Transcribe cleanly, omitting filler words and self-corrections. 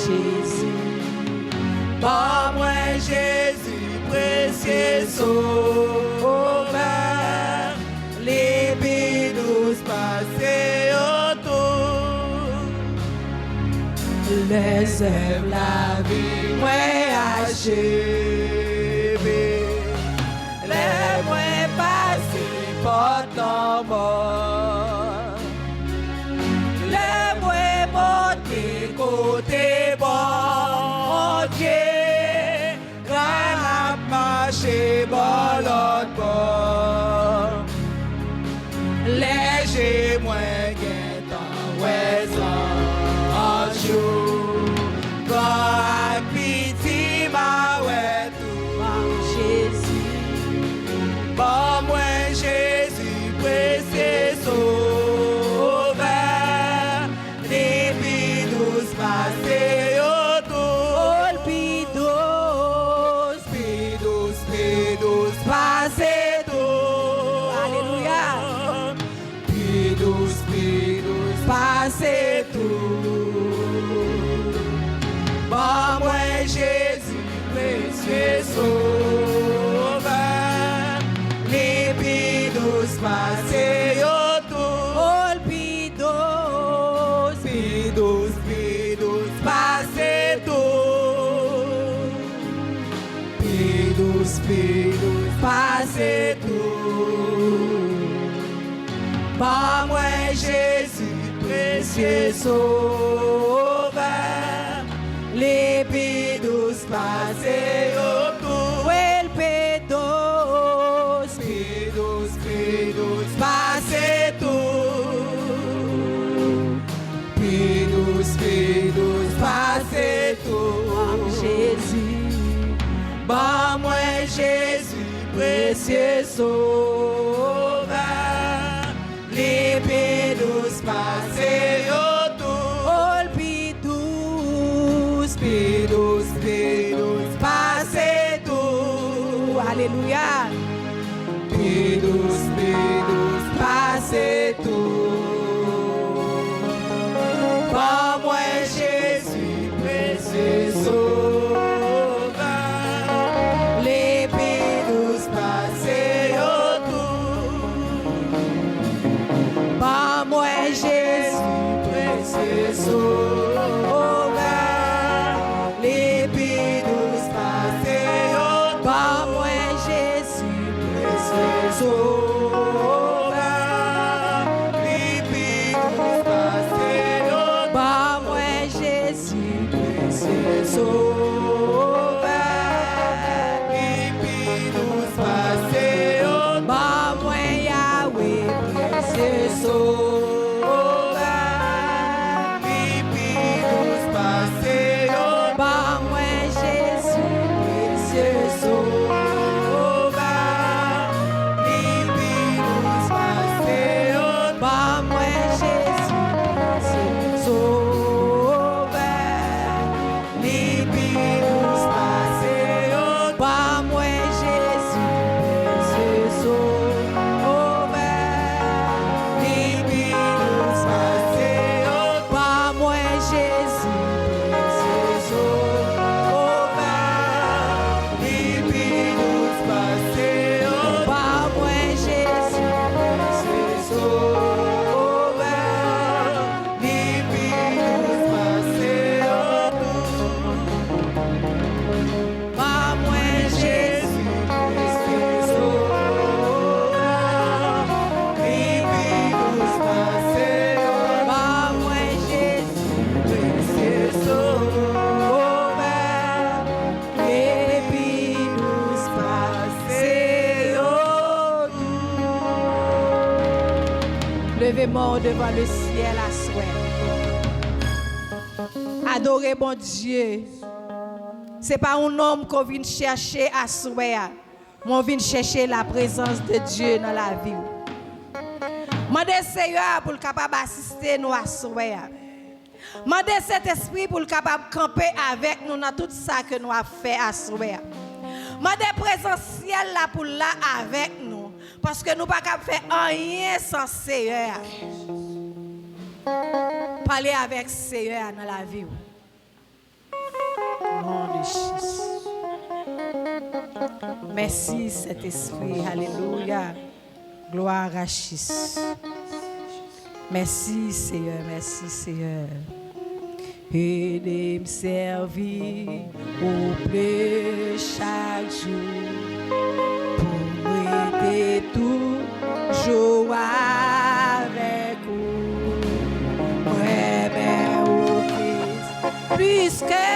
Jésus. Par moi Jésus, précieux sauveur, les douce passées autour. Les œuvres, la vie, moi achevée. Les moi passés par ton mort. Les moi montés côté bon Dieu. Quand la marché bon l'autre bord. Léger moins gain ton raison en jour. Quand piti ma ouais tout Jésus. bon moi Jésus précieux sauveur. Les bidous passés autour. Bidous passés tout. Alléluia. Bidous passés tout. Bon moi Jésus précieux sauveur. Les bidous passés autour. Bidous passés tout. Bidous passés tout. Par moi Jésus précieux sauveur. Les bidous passés autour. Bidous passés tout. Bidous passés tout. Jésus. Bah moi Jésus précieux sauveur. Les bidous passés autour. Bidous passés tout. Alléluia. Bidous passés tout. Par moi Jésus précieux sauveur. Les bidous passés autour. Par moi Jésus précieux sauveur. Les bidous passés autour. Par moi Jésus. Précieux sauveur. Les bidous passés autour. Par moi Jésus. Précieux sauveur. Les bidous passés autour. Par moi Yahweh. Précieux sauveur. Les bidous passés autour. Par moi Jésus. Précieux sauveur. Les bidous passés autour. Par moi Jésus. Sauveur. Les bidous passés autour. Par moi Jésus. Précieux sauveur. Les bidous passés autour. Par moi Jésus. Précieux sauveur. Les bidous passés autour. Par moi Jésus. Précieux sauveur. Les bidous passés autour. Par moi Jésus, précieux sauveur. Les bidous passés autour. Par moi Jésus. Précieux sauveur. Les bidous passés autour. Levez-moi devant le ciel à souhait. Adorez bon Dieu. Ce n'est pas un homme qu'on vient chercher à souhait. Mais on vient chercher la présence de Dieu dans la vie. Mandez Seigneur pour le capable d'assister nous à souhait. Mandez cet esprit pour le capable de camper avec nous dans tout ça que nous avons fait à souhait. Mandez présentiel là pour là avec nous. Parce que nous ne pouvons pas faire rien sans Seigneur. Parler avec Seigneur dans la vie. Rachis. Merci Saint-Esprit, alléluia. Gloire Rachis. Merci Seigneur, merci Seigneur. Et de me servir au plus chaque jour pour être toujours avec vous. Ouais, mais au Christ, plus que